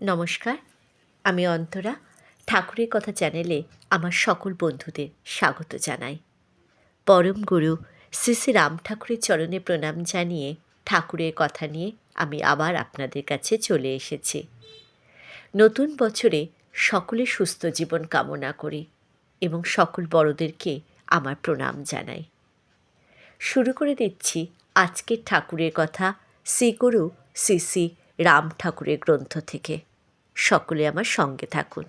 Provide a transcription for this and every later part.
নমস্কার, আমি অন্তরা। ঠাকুরের কথা চ্যানেলে আমার সকল বন্ধুদের স্বাগত জানাই। পরম গুরু শ্রী শ্রী রাম ঠাকুরের চরণে প্রণাম জানিয়ে ঠাকুরের কথা নিয়ে আমি আবার আপনাদের কাছে চলে এসেছি। নতুন বছরে সকলে সুস্থ জীবন কামনা করি এবং সকল বড়দেরকে আমার প্রণাম জানাই। শুরু করে দিচ্ছি আজকের ঠাকুরের কথা শ্রীগুরু শ্রী শ্রী রাম ঠাকুরের গ্রন্থ থেকে। সকলে আমার সঙ্গে থাকুন।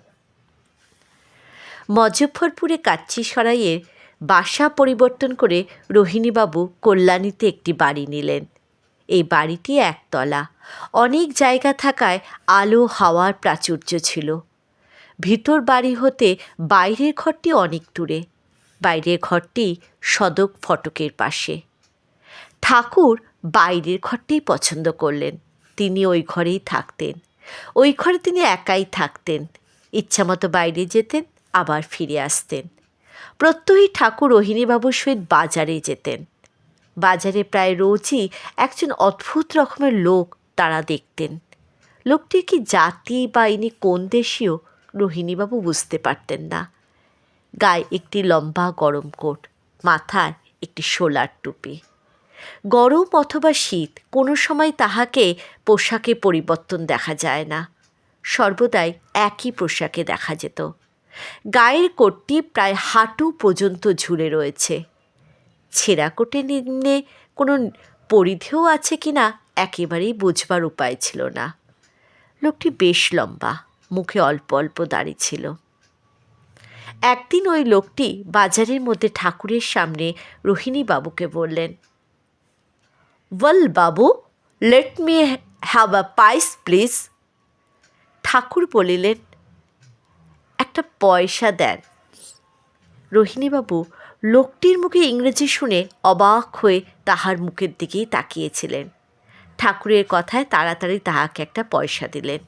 মজফ্ফরপুরে কাচ্চিসরাইয়ের বাসা পরিবর্তন করে রোহিণীবাবু কল্যাণীতে একটি বাড়ি নিলেন। এই বাড়িটি একতলা, অনেক জায়গা থাকায় আলো হাওয়ার প্রাচুর্য ছিল। ভিতর বাড়ি হতে বাইরের ঘরটি অনেক দূরে। বাইরের ঘরটি সদক ফটকের পাশে। ঠাকুর বাইরের ঘরটিই পছন্দ করলেন। তিনি ওই ঘরেই থাকতেন। ওই ঘরে তিনি একাই থাকতেন। ইচ্ছামতো বাইরে যেতেন, আবার ফিরে আসতেন। প্রত্যহই ঠাকুর রোহিণীবাবুর সহিত বাজারে যেতেন। বাজারে প্রায় রোজই একজন অদ্ভুত রকমের লোক তারা দেখতেন। লোকটির কি জাতি বা ইনি কোন দেশীয় রোহিণীবাবু বুঝতে পারতেন না। গায়ে একটি লম্বা গরম কোট, মাথায় একটি শোলার টুপি। গরম অথবা শীত কোনো সময় তাহাকে পোশাকে পরিবর্তন দেখা যায় না। সর্বদাই একই পোশাকে দেখা যেত। গায়ের কোটটি প্রায় হাঁটু পর্যন্ত ঝুলে রয়েছে। ছেঁড়া কোটের নিম্নে কোনো পরিধেয় আছে কি না একেবারেই বুঝবার উপায় ছিল না। লোকটি বেশ লম্বা, মুখে অল্প অল্প দাড়ি ছিল। একদিন ওই লোকটি বাজারের মধ্যে ঠাকুরের সামনে রোহিণীবাবুকে বললেন, "well babu, let me have আ পাইস প্লিজ।" ঠাকুর বলিলেন, "একটা পয়সা দেন।" রোহিণীবাবু লোকটির মুখে ইংরেজি শুনে অবাক হয়ে তাহার মুখের দিকেই তাকিয়েছিলেন। ঠাকুরের কথায় তাড়াতাড়ি তাহাকে একটা পয়সা দিলেন।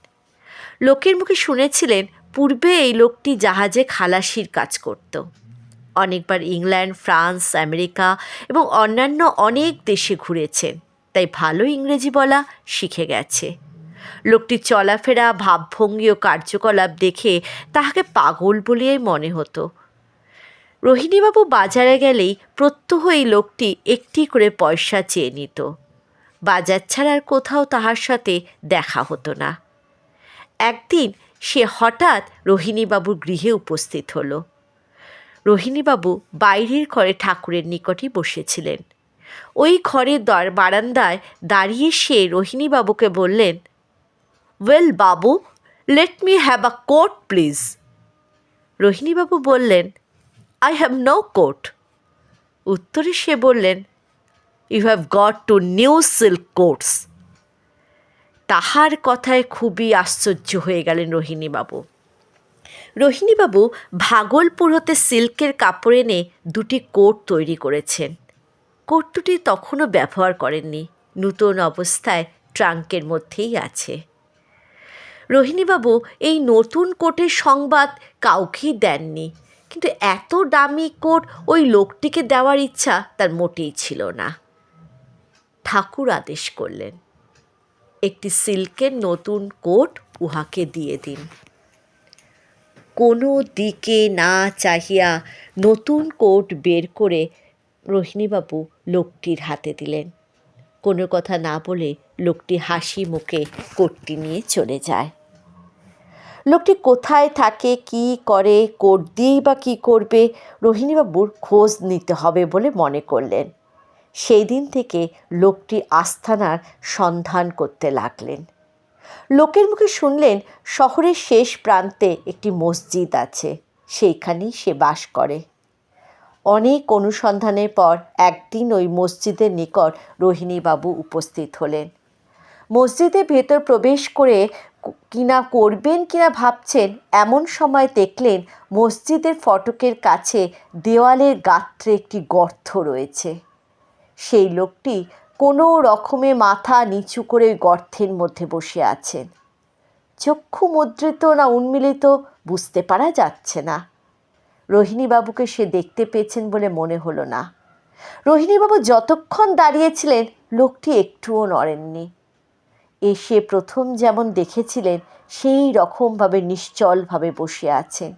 লোকের মুখে শুনেছিলেন পূর্বে এই লোকটি জাহাজে খালাসির কাজ করত। অনেকবার ইংল্যান্ড, ফ্রান্স, আমেরিকা এবং অন্যান্য অনেক দেশে ঘুরেছেন, তাই ভালো ইংরেজি বলা শিখে গেছে। লোকটির চলাফেরা, ভাবভঙ্গি ও কার্যকলাপ দেখে তাহাকে পাগল বলিয়াই মনে হতো। রোহিণীবাবু বাজারে গেলেই প্রত্যহ এই লোকটি একটি করে পয়সা চেয়ে নিত। বাজার ছাড়ার কোথাও তাহার সাথে দেখা হতো না। একদিন সে হঠাৎ রোহিণীবাবুর গৃহে উপস্থিত হল। রোহিণীবাবু বাইরের ঘরে ঠাকুরের নিকটই বসেছিলেন। ওই ঘরের বারান্দায় দাঁড়িয়ে সে রোহিণীবাবুকে বললেন, "well babu, let me have a coat please." রোহিণীবাবু বললেন, "আই হ্যাভ নো কোট।" উত্তরে সে বললেন, "you have got two new silk coats." তাহার কথায় খুবই আশ্চর্য হয়ে গেলেন রোহিণীবাবু। রোহিণীবাবু ভাগলপুর হতে সিল্কের কাপড় এনে দুটি কোট তৈরি করেছেন। কোট দুটি তখনও ব্যবহার করেননি, নূতন অবস্থায় ট্রাঙ্কের মধ্যেই আছে। রোহিণীবাবু এই নতুন কোটের সংবাদ কাউকেই দেননি, কিন্তু এত দামি কোট ওই লোকটিকে দেওয়ার ইচ্ছা তার মোটেই ছিল না। ঠাকুর আদেশ করলেন, একটি সিল্কের নতুন কোট উহাকে দিয়ে দিন। কোনো দিকে না চাহিয়া নতুন কোট বের করে রোহিণীবাবু লোকটির হাতে দিলেন। কোনো কথা না বলে লোকটি হাসি মুখে কোটটি নিয়ে চলে যায়। লোকটি কোথায় থাকে, কি করে, কোট দিয়েই বা কী করবে, রোহিণীবাবুর খোঁজ নিতে হবে বলে মনে করলেন। সেই দিন থেকে লোকটি আস্তানার সন্ধান করতে লাগলেন। লোকের মুখে শুনলেন শহরের শেষ প্রান্তে একটি মসজিদ আছে, সেইখানেই সে বাস করে। অনেক অনুসন্ধানের পর একদিন ওই মসজিদের নিকট রোহিণীবাবু উপস্থিত হলেন। মসজিদের ভেতর প্রবেশ করে কিনা করবেন কিনা ভাবছেন, এমন সময় দেখলেন মসজিদের ফটকের কাছে দেওয়ালের গাত্রে একটি গর্ত রয়েছে। সেই লোকটি কোনো রকমে মাথা নিচু করে গর্তের মধ্যে বসে আছেন। চক্ষু মুদ্রিত না উন্মিলিত বুঝতে পারা যাচ্ছে না। রোহিণীবাবুকে সে দেখতে পেয়েছেন বলে মনে হলো না। রোহিণীবাবু যতক্ষণ দাঁড়িয়েছিলেন লোকটি একটুও নড়েননি। এসে প্রথম যেমন দেখেছিলেন সেই রকমভাবে নিশ্চলভাবে বসে আছেন।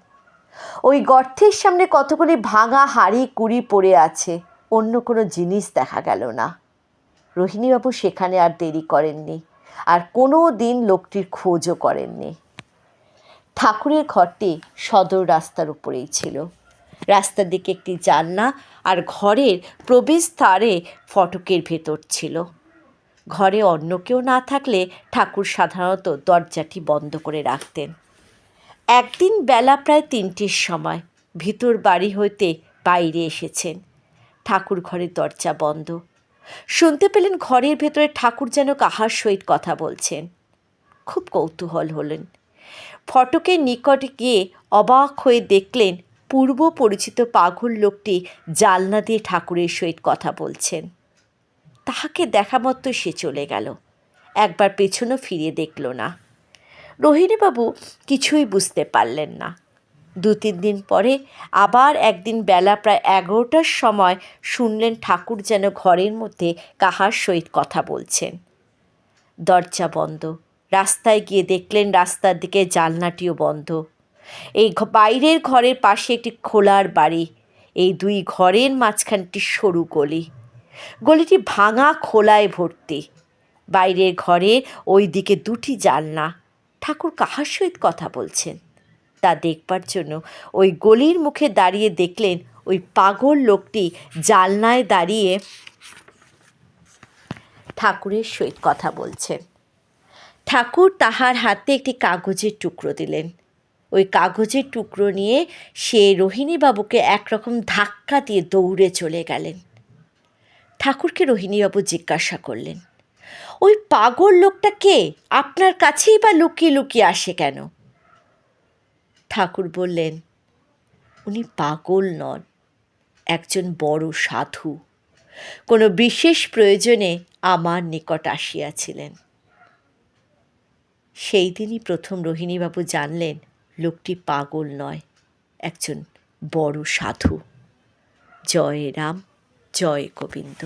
ওই গর্তের সামনে কতগুলি ভাঙা হাঁড়ি কুড়ি পড়ে আছে, অন্য কোনো জিনিস দেখা গেল না। রোহিণীবাবু সেখানে আর দেরি করেননি, আর কোনো দিন লোকটির খোঁজও করেননি। ঠাকুরের ঘরটি সদর রাস্তার উপরেই ছিল। রাস্তার দিকে একটি জানলা আর ঘরের প্রবেশদ্বারে ফটকের ভেতর ছিল। ঘরে অন্য কেউ না থাকলে ঠাকুর সাধারণত দরজাটি বন্ধ করে রাখতেন। একদিন বেলা প্রায় ৩টের সময় ভিতর বাড়ি হইতে বাইরে এসেছেন। ঠাকুর ঘরের দরজা বন্ধ। শুনতে পেলেন ঘরের ভেতরে ঠাকুর যেন কাহার সহিত কথা বলছেন। খুব কৌতূহল হলেন। ফটকের নিকটে গিয়ে অবাক হয়ে দেখলেন পূর্ব পরিচিত পাগল লোকটি জানলা দিয়ে ঠাকুরের সহিত কথা বলছেন। তাহাকে দেখা মাত্র সে চলে গেল, একবার পেছনও ফিরে দেখল না। রোহিণীবাবু কিছুই বুঝতে পারলেন না। ২-৩ দিন পরে আবার একদিন বেলা প্রায় ১১টার সময় শুনলেন ঠাকুর যেন ঘরের মধ্যে কাহার সহিত কথা বলছেন। দরজা বন্ধ। রাস্তায় গিয়ে দেখলেন রাস্তার দিকে জানলাটিও বন্ধ। এই বাইরের ঘরের পাশে একটি খোলার বাড়ি, এই দুই ঘরের মাঝখানটি সরু গলি। গলিটি ভাঙা খোলায় ভর্তি। বাইরের ঘরে ওই দিকে 2টি জানলা। ঠাকুর কাহার সহিত কথা বলছেন তা দেখবার জন্য ওই গলির মুখে দাঁড়িয়ে দেখলেন ওই পাগল লোকটি জানলায় দাঁড়িয়ে ঠাকুরের সহিত কথা বলছেন। ঠাকুর তাহার হাতে একটি কাগজের টুকরো দিলেন। ওই কাগজের টুকরো নিয়ে সে রোহিণীবাবুকে একরকম ধাক্কা দিয়ে দৌড়ে চলে গেলেন। ঠাকুরকে রোহিণীবাবু জিজ্ঞাসা করলেন, ওই পাগল লোকটা কে? আপনার কাছেই বা লুকিয়ে লুকিয়ে আসে কেন? ঠাকুর বললেন, উনি পাগল নন, একজন বড় সাধু। কোনো বিশেষ প্রয়োজনে আমার নিকট আসিয়াছিলেন। সেই দিনই প্রথম রোহিণীবাবু জানলেন লোকটি পাগল নয়, একজন বড় সাধু। জয় রাম, জয় গোবিন্দ।